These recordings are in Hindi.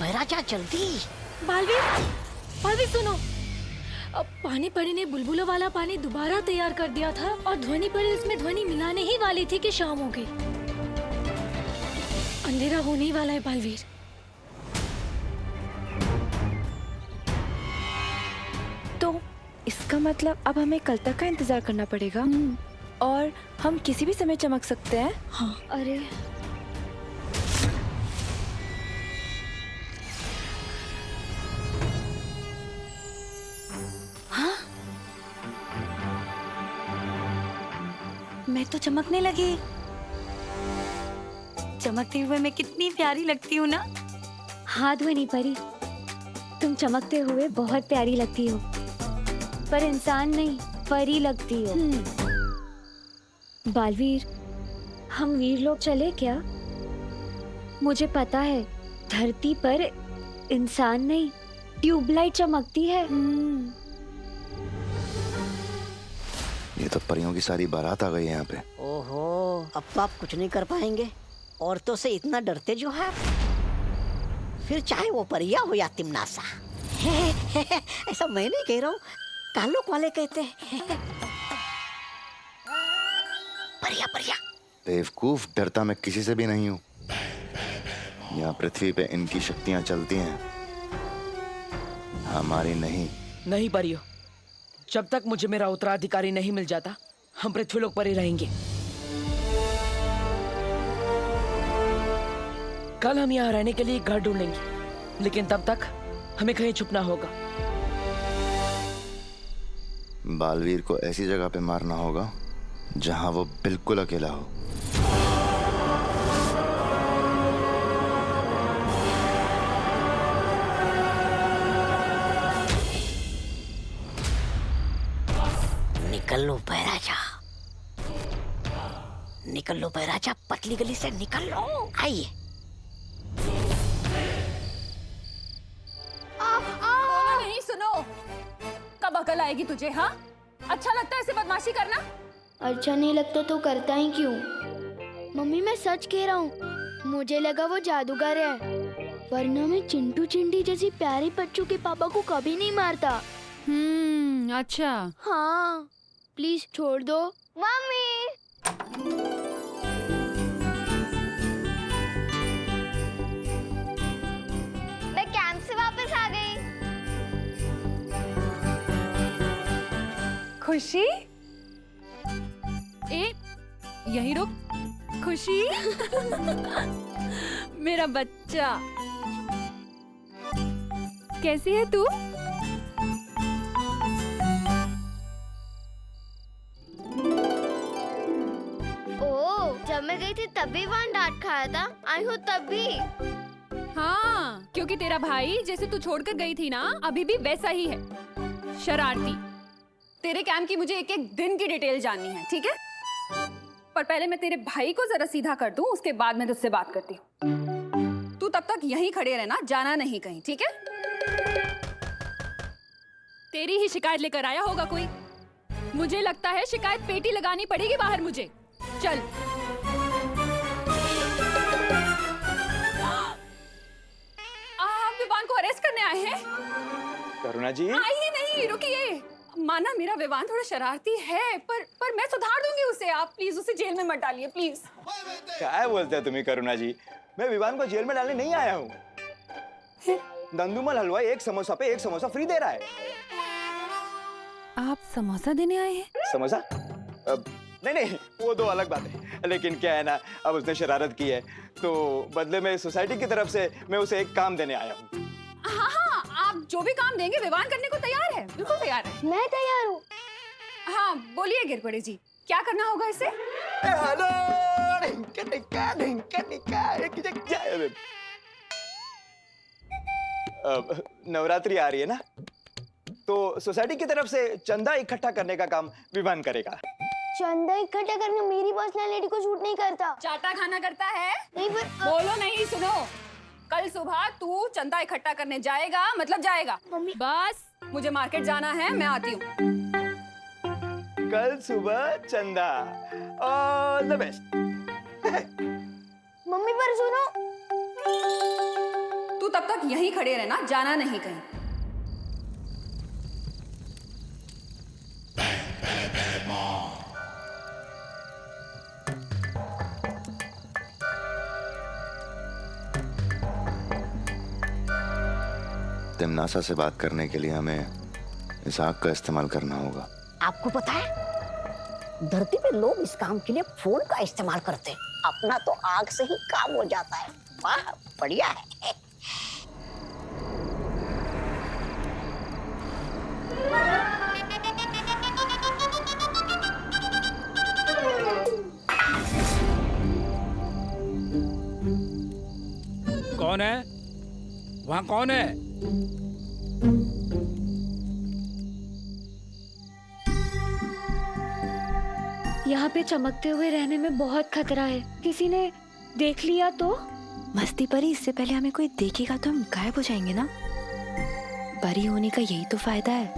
बहराजा जल्दी। बालवीर, बालवीर सुनो। अब पानी परी ने बुलबुलों वाला पानी दोबारा तैयार कर दिया था और ध्वनि परी इसमें ध्वनि मिलाने ही वाली थी कि शाम हो गई। अंधेरा होने ही वाला है बालवीर। तो इसका मतलब अब हमें कल तक का इंतजार करना पड़ेगा और हम किसी भी समय चमक सकते हैं। हाँ। अरे हाँ? मैं तो चमकने लगी। चमकते हुए मैं कितनी प्यारी लगती हूँ ना। हाँ ध्वनि परी, तुम चमकते हुए बहुत प्यारी लगती हो, पर इंसान नहीं परी लगती हो। बालवीर, हम वीर लोग चले क्या? मुझे पता है धरती पर इंसान नहीं ट्यूबलाइट चमकती है। ये तो परियों की सारी बारात आ गई है यहाँ पे। ओहो, अब तो आप कुछ नहीं कर पाएंगे। औरतों से इतना डरते जो है, फिर चाहे वो परिया हो या तिमनासा। ऐसा मैं नहीं कह रहा हूँ, ताल्लुक वाले कहते हैं। परिया परिया। बेवकूफ, डरता मैं किसी से भी नहीं हूँ। यहाँ पृथ्वी पे इनकी शक्तियाँ चलती हैं, हमारी नहीं। नहीं परियो, जब तक मुझे मेरा उत्तराधिकारी नहीं मिल जाता हम पृथ्वीलोक पर ही रहेंगे। कल हम यहाँ रहने के लिए घर ढूंढेंगे, लेकिन तब तक हमें कहीं छुपना होगा। बालवीर को ऐसी जगह पे मारना होगा जहाँ वो बिल्कुल अकेला हो। निकल लो बहराजा, निकल लो बहराजा, पतली गली से निकल लो। आइए। नहीं सुनो, कब अकल आएगी तुझे? हाँ, अच्छा लगता है ऐसे बदमाशी करना? अच्छा नहीं लगता तो करता ही क्यों? मम्मी मैं सच कह रहा हूँ, मुझे लगा वो जादूगर है, वरना मैं चिंटू चिंडी जैसी प्यारी बच्चों के पापा को कभी नहीं मारता। अच्छा। हाँ प्लीज छोड़ दो मम्मी। मैं कैंप से वापस आ गई। खुशी, ए यहीं रुक। खुशी मेरा बच्चा, कैसी है तू? जब मैं गई थी तब भी वहाँ डांट खाया था, आई हूँ तब भी। हाँ, क्योंकि तेरा भाई जैसे तू छोड़कर गई थी ना, अभी भी वैसा ही है, शरारती। तेरे कैंप की मुझे एक एक दिन की डिटेल जाननी है, ठीक है? पर पहले मैं तेरे भाई को जरा सीधा कर दूं, उसके बाद मैं तुझसे बात करती हूँ। तू तब तक यहीं खड़े रहना, जाना नहीं कहीं, ठीक है? तेरी ही शिकायत लेकर आया होगा कोई। मुझे लगता है शिकायत पेटी लगानी पड़ेगी बाहर मुझे। चल। आप विवान को अरेस्ट करने आए हैं? करुणा जी। आइए नहीं, रुकिए। माना मेरा विवान थोड़ा शरारती है, पर मैं सुधार दूंगी उसे। आप प्लीज उसे जेल में मत डालिए, प्लीज। क्या बोलते हैं तुम्हें करुणा जी? मैं विवान को जेल में डालने नहीं आया हूँ। दंदुमल हलवाई एक समोसा पे एक समोसा फ्री दे रहा है। आप समोसा देने आए हैं? समोसा? नहीं, वो दो अलग बात है। लेकिन क्या है ना, अब उसने शरारत की है तो बदले में सोसाइटी की तरफ से मैं उसे एक काम देने आया हूँ। हाँ, आप जो भी काम देंगे विवान करने को तैयार है, बिल्कुल तैयार है। मैं तैयार हूँ। हाँ बोलिए गिरपड़े जी, क्या करना होगा इसे? नवरात्रि आ रही है ना, तो सोसाइटी की तरफ से चंदा इकट्ठा करने का काम विवान करेगा। चंदा इकट्ठा करना मेरी पर्सनालिटी को सूट नहीं करता। चाटा खाना करता है? नहीं पर बोलो नहीं, सुनो। कल सुबह तू चंदा इकट्ठा करने जाएगा, मतलब जाएगा। बस मुझे मार्केट जाना है, मैं आती हूँ। कल सुबह चंदा, ऑल द बेस्ट। मम्मी पर सुनो। तू तब तक यहीं खड़े रहना, जाना नहीं कहीं। तिमनासा से बात करने के लिए हमें इस आग का इस्तेमाल करना होगा। आपको पता है, धरती पे लोग इस काम के लिए फोन का इस्तेमाल करते हैं। अपना तो आग से ही काम हो जाता है। वाह, बढ़िया है। कौन है वहाँ? कौन है? यहाँ पे चमकते हुए रहने में बहुत खतरा है। किसी ने देख लिया तो? मस्ती परी, इससे पहले हमें कोई देखेगा तो हम गायब हो जाएंगे ना। परी होने का यही तो फायदा है।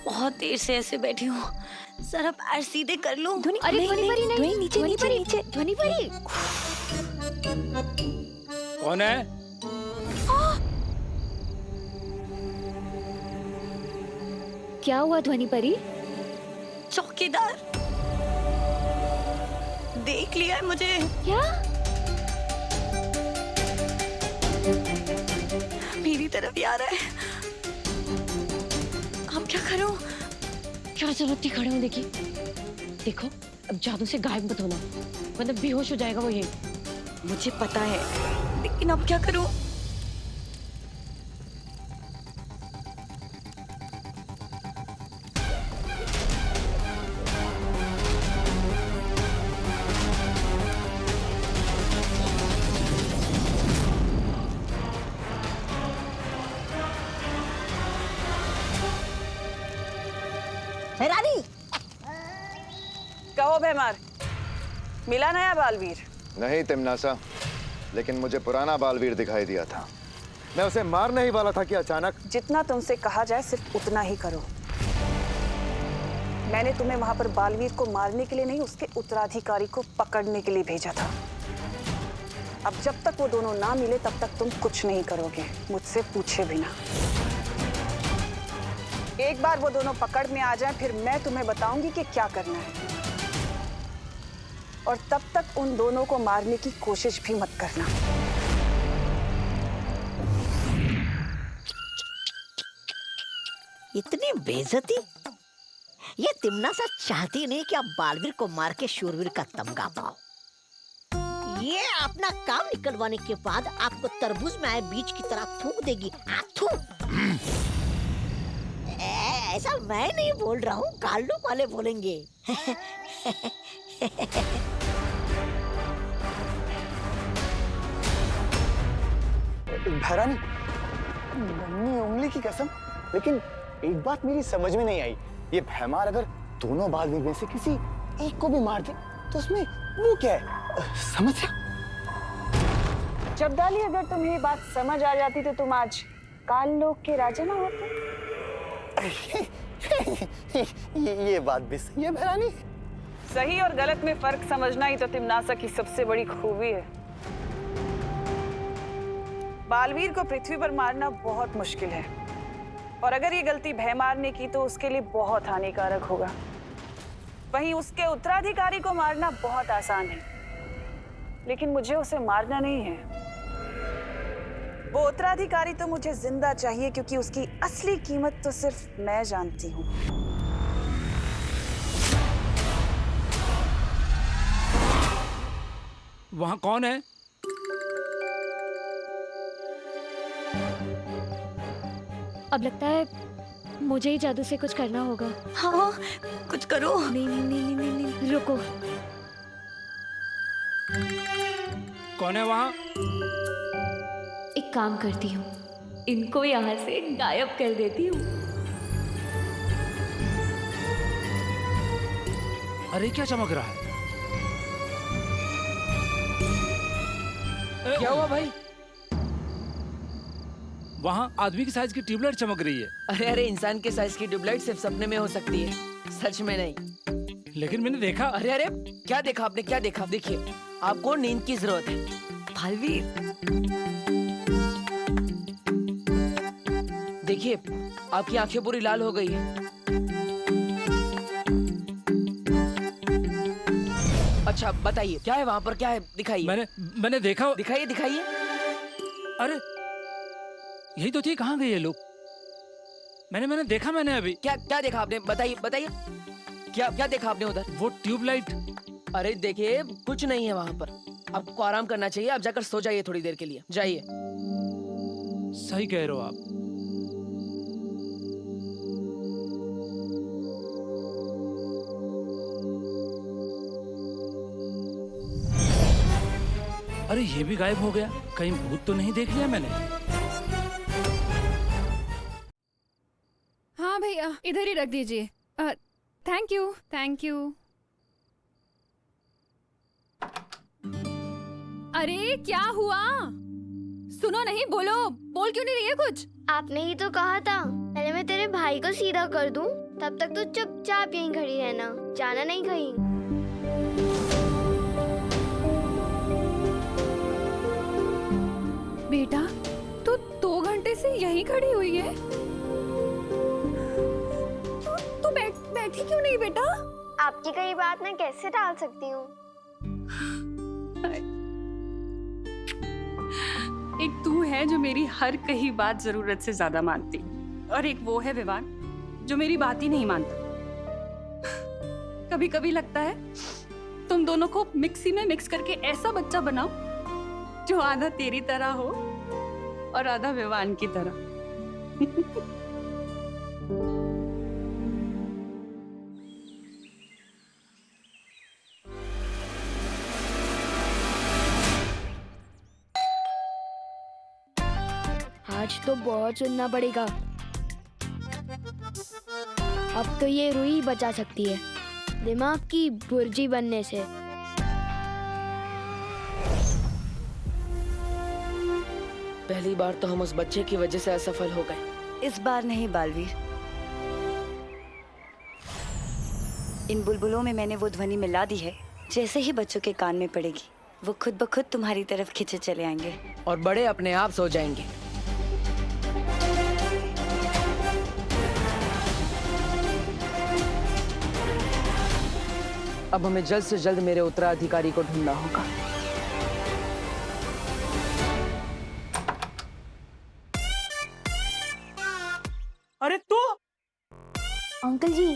बहुत देर से ऐसे बैठी हूँ, जरा पैर सीधे कर लूं। ध्वनि, अरे नहीं, ध्वनि परी, नहीं, नहीं, ध्वनि नीचे, ध्वनि नीचे, परी, नीचे। ध्वनि परी। कौन है? क्या हुआ ध्वनि परी? चौकीदार देख लिया है मुझे। क्या? मेरी तरफ ही आ रहा है। अब क्या करूं? क्या जरूरत थी खड़े होने की? देखो, अब जादू से गायब मत होना, मतलब बेहोश हो जाएगा वो। ये मुझे पता है, लेकिन अब क्या करूं? रानी, कहो भैमार, मिला नया बालवीर? नहीं तिमनासा, लेकिन मुझे पुराना बालवीर दिखाई दिया था। मैं उसे मारने ही वाला था कि अचानक। जितना तुमसे कहा जाए सिर्फ उतना ही करो। मैंने तुम्हें वहां पर बालवीर को मारने के लिए नहीं, उसके उत्तराधिकारी को पकड़ने के लिए भेजा था। अब जब तक वो दोनों ना मिले तब तक तुम कुछ नहीं करोगे, मुझसे पूछे बिना। एक बार वो दोनों पकड़ में आ जाएं, फिर मैं तुम्हें बताऊंगी कि क्या करना है। और तब तक उन दोनों को मारने की कोशिश भी मत करना। इतनी बेइज्जती? ये तिमनासा चाहती नहीं कि आप बालवीर को मार के शूरवीर का तमगा पाओ। ये अपना काम निकलवाने के बाद आपको तरबूज में आए बीज की तरह थूक देगी। ऐसा मैं नहीं बोल रहा हूँ, गाल्डो वाले बोलेंगे। भैरानी, नन्ही उंगली की कसम, लेकिन एक बात मेरी समझ में नहीं आई। ये भैमार अगर दोनों बालवीर में से किसी एक को भी मार दे तो उसमें वो क्या है? समस्या? जब्दाली, अगर तुम्हें ये बात समझ आ जाती तो तुम आज काल लोक के राजा ना होते। ये बात भी सही है भैरानी। सही और गलत में फर्क समझना ही तो तिमनासा की सबसे बड़ी खूबी है। बालवीर को पृथ्वी पर मारना बहुत मुश्किल है, और अगर ये गलती भैमार ने की तो उसके लिए बहुत हानिकारक होगा। वहीं उसके उत्तराधिकारी को मारना बहुत आसान है, लेकिन मुझे उसे मारना नहीं है। वो उत्तराधिकारी तो मुझे जिंदा चाहिए, क्योंकि उसकी असली कीमत तो सिर्फ मैं जानती हूँ। वहाँ कौन है? अब लगता है मुझे ही जादू से कुछ करना होगा। हाँ, कुछ करो। नहीं नहीं नहीं नहीं नहीं, नहीं। रुको। कौन है वहाँ? एक काम करती हूँ, इनको यहाँ से गायब कर देती हूँ। अरे क्या चमक रहा है? क्या हुआ भाई? वहाँ आदमी की साइज की ट्यूबलाइट चमक रही है। अरे इंसान के साइज की ट्यूबलाइट सिर्फ सपने में हो सकती है, सच में नहीं। लेकिन मैंने देखा। अरे अरे, क्या देखा आपने, क्या देखा? देखिए, आपको नींद की जरूरत है। बालवीर, देखिए, आपकी आंखें पूरी लाल हो गई है। अच्छा बताइए, क्या है वहाँ पर, क्या है? दिखाइए। मैंने देखा। दिखाइए दिखाइए। अरे यही तो थी, कहाँ गए ये लोग? मैंने देखा, मैंने अभी। क्या क्या देखा आपने? बताइए बताइए, क्या क्या देखा आपने उधर? वो ट्यूबलाइट। अरे देखिए, कुछ नहीं है वहाँ पर। आपको आराम करना चाहिए, आप जाकर सो जाइए थोड़ी देर के लिए, जाइए। सही कह रहे हो आप। अरे ये भी गायब हो गया, कहीं भूत तो नहीं देख लिया मैंने? हाँ भैया, इधर ही रख दीजिए। Thank you thank you. अरे क्या हुआ? सुनो नहीं, बोलो, बोल क्यों नहीं रही है कुछ? आपने ही तो कहा था पहले मैं तेरे भाई को सीधा कर दूं, तब तक तो चुपचाप यहीं खड़ी रहना, जाना नहीं कहीं। बेटा, तू 2 घंटे से यहीं खड़ी हुई है? तू बैठी क्यों नहीं बेटा? आपकी कई बात मैं कैसे टाल सकती हूँ? एक तू है जो मेरी हर कही बात जरूरत से ज्यादा मानती, और एक वो है विवान जो मेरी बात ही नहीं मानता। कभी कभी लगता है तुम दोनों को मिक्सी में मिक्स करके ऐसा बच्चा बनाओ जो आधा तेरी तरह हो और आधा विवान की तरह। आज तो बहुत सुनना पड़ेगा। अब तो ये रूही बचा सकती है दिमाग की भुर्जी बनने से। पहली बार तो हम उस बच्चे की वजह से असफल हो गए। इस बार नहीं बालवीर। इन बुलबुलों में मैंने वो ध्वनि मिला दी है, जैसे ही बच्चों के कान में पड़ेगी वो खुद ब खुद तुम्हारी तरफ खिंचे चले आएंगे और बड़े अपने आप सो जाएंगे। अब हमें जल्द से जल्द मेरे उत्तराधिकारी को ढूंढना होगा। अरे तू? अंकल जी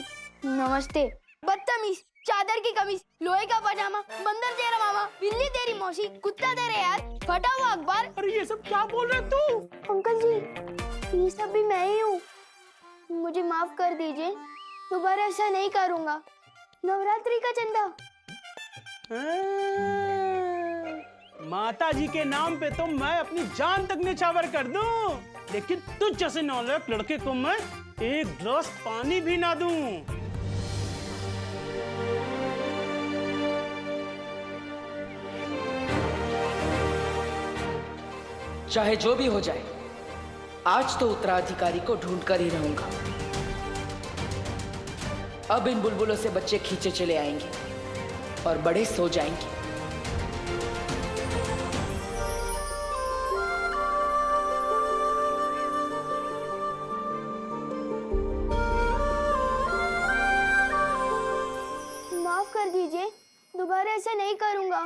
नमस्ते। बदतमीज, चादर की कमीज, लोहे का पजामा, बंदर तेरा मामा, बिल्ली तेरी मौसी, कुत्ता तेरे यार, फटा हुआ अखबार। अरे ये सब क्या बोल रहे तू? अंकल जी ये सब भी मैं ही हूँ, मुझे माफ कर दीजिए, दोबारा ऐसा नहीं करूँगा। नवरात्रि का चंदा। माता जी के नाम पे तो मैं अपनी जान तक निछावर कर दूं, लेकिन तुझ जैसे नालायक लड़के को मैं एक गिलास पानी भी ना दूं। चाहे जो भी हो जाए, आज तो उत्तराधिकारी को ढूंढ कर ही रहूंगा। अब इन बुलबुलों से बच्चे खींचे चले आएंगे और बड़े सो जाएंगे। माफ कर दीजिए, दोबारा ऐसा नहीं करूँगा।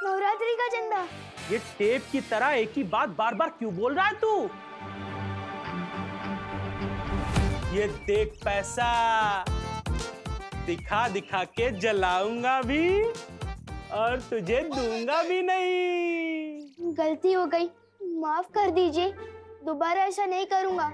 नवरात्रि का चंदा। ये टेप की तरह एक ही बात बार बार क्यों बोल रहा है तू? ये देख पैसा, दिखा दिखा के जलाऊंगा भी और तुझे दूंगा भी नहीं। गलती हो गई, माफ कर दीजिए, दोबारा ऐसा नहीं करूँगा।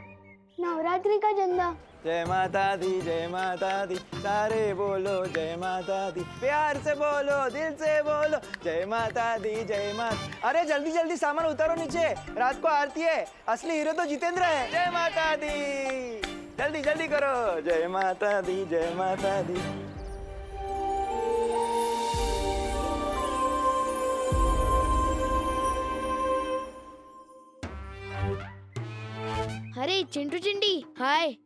नवरात्रि का चंदा। जय माता दी, सारे बोलो जय माता दी, प्यार से बोलो, दिल से बोलो जय माता दी, जय माता। अरे जल्दी जल्दी सामान उतारो नीचे, रात को आरती है, असली हीरो तो जितेंद्र है। जय माता दी, जल्दी जल्दी करो, जय माता दी, जय माता दी। अरे चिंटू चिंडी, हाय।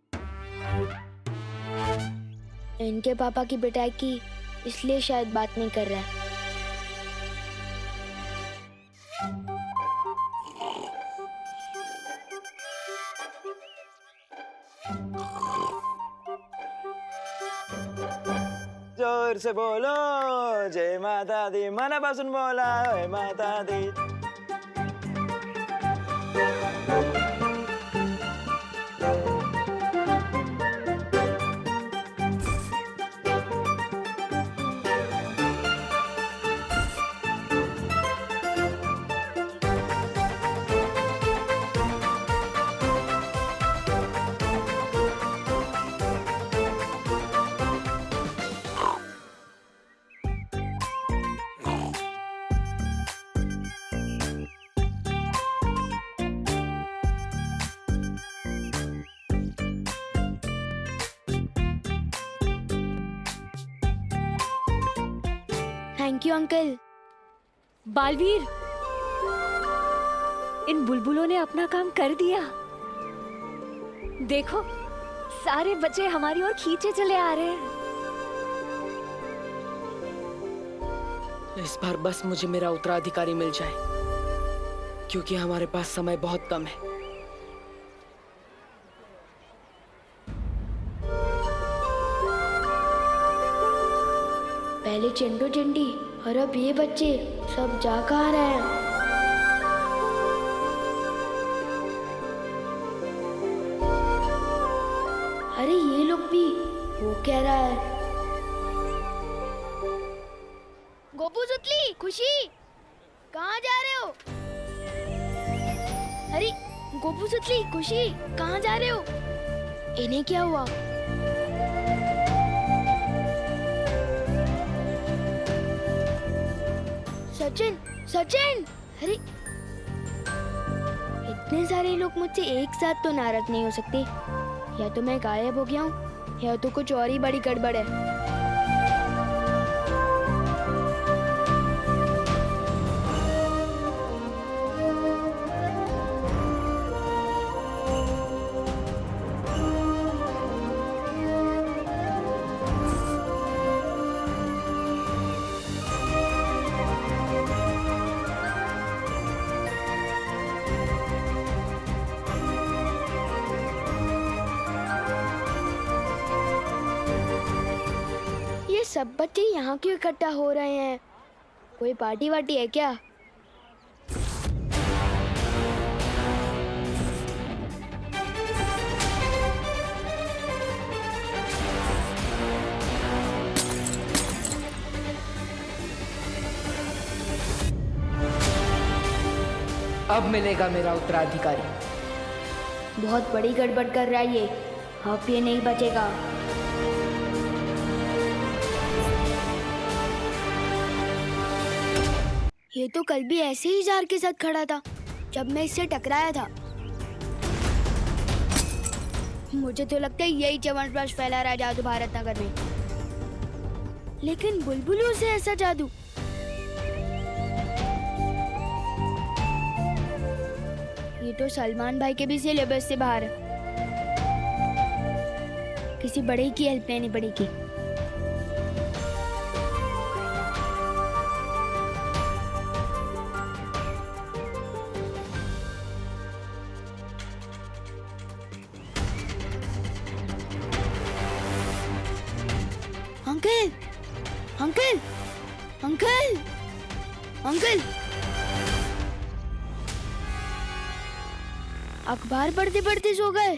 इनके पापा की पिटाई की, इसलिए शायद बात नहीं कर रहा है। जोर से बोलो जय माता दी, मनापासून बोला जय माता दी। Thank you uncle. बालवीर, इन बुलबुलों ने अपना काम कर दिया। देखो, सारे बच्चे हमारी ओर खींचे चले आ रहे हैं। इस बार बस मुझे मेरा उत्तराधिकारी मिल जाए, क्योंकि हमारे पास समय बहुत कम है। पहले चिंटू चिंटी और अब ये बच्चे सब जा कहाँ रहे हैं? अरे ये लोग भी, वो कह रहा है। गोपू सुतली, खुशी, कहाँ जा रहे हो? अरे गोपू सुतली, खुशी, कहाँ जा रहे हो? इन्हें क्या हुआ? सचिन, सचिन, अरे इतने सारे लोग मुझसे एक साथ तो नाराज नहीं हो सकते। या तो मैं गायब हो गया हूँ, या तो कुछ और ही बड़ी गड़बड़ है। सब बच्चे यहाँ क्यों इकट्ठा हो रहे हैं? कोई पार्टी वार्टी है क्या? अब मिलेगा मेरा उत्तराधिकारी। बहुत बड़ी गड़बड़ कर रहा है ये, अब ये नहीं बचेगा। ये तो कल भी ऐसे ही जार के साथ खड़ा था जब मैं इससे टकराया था। मुझे तो लगता है यही च्यवनप्राश फैला रहा है जादू भारत नगर में। लेकिन बुलबुलों से ऐसा जादू, ये तो सलमान भाई के भी सिलेबस से बाहर है। किसी बड़े की हेल्प लेनी पड़ेगी। अंकल, अंकल, अंकल, अंकल, अखबार पढ़ते पढ़ते सो गए।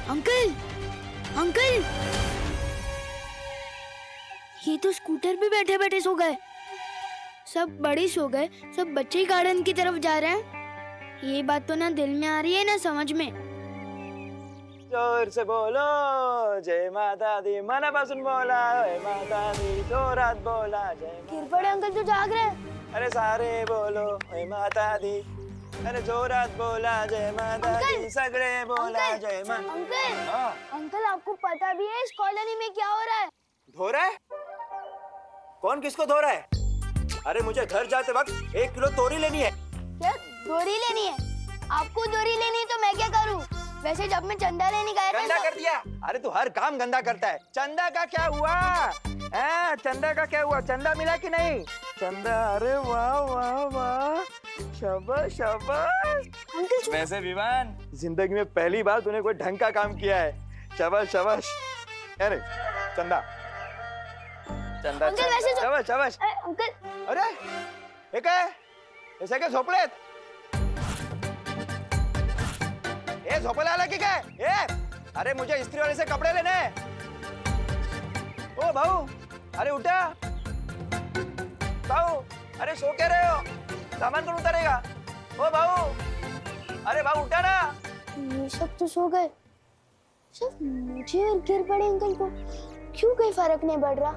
अंकल, अंकल, ये तो स्कूटर पे बैठे बैठे सो गए। सब बड़े सो गए, सब बच्चे गार्डन की तरफ जा रहे हैं। ये बात तो ना दिल में आ रही है ना समझ में। जोर से बोलो जय माता दी, मनापासून बोला जय माता दी, जोरात बोला जय। किरपड़े अंकल तो जाग रहे हैं। अरे सारे बोलो जय माता दी, अरे जोरात बोला जय माता दी, सगळे बोला जय माता। अंकल, अंकल आपको पता भी है इस कॉलोनी में क्या हो रहा है? धो रहा है? कौन किसको धो रहा है? अरे मुझे घर जाते वक्त 1 किलो तोरी लेनी है। क्या दोरी लेनी है? आपको दोरी लेनी है तो मैं क्या करूं? वैसे जब मैं चंदा लेने गया था गंदा कर दिया। अरे तू हर काम गंदा करता है। चंदा का क्या हुआ? चंदा का क्या हुआ? चंदा मिला कि नहीं? चंदा, अरे वाह वाह वाह, शाबाश शाबाश। अंकल वैसे विवान, जिंदगी में पहली बार तूने कोई ढंग का काम किया है। शाबाश शाबाश। अरे चंदा चंदा अंकल, वैसे तो- शाबाश शाबाश। अंकल, अरे हे काय? हे सगळे झोपलेत? ए झोपायला आला की काय? अरे मुझे इस्त्री वाले से कपड़े लेने हैं। ओ भाऊ, अरे उठा। भाऊ, अरे सो क्या रहे हो? सामान कौन उतारेगा? ओ भाऊ, अरे भाऊ उठा ना। ये सब तो सो गए, सिर्फ मुझे और गिर पड़े अंकल को क्यों कोई फर्क नहीं पड़ रहा?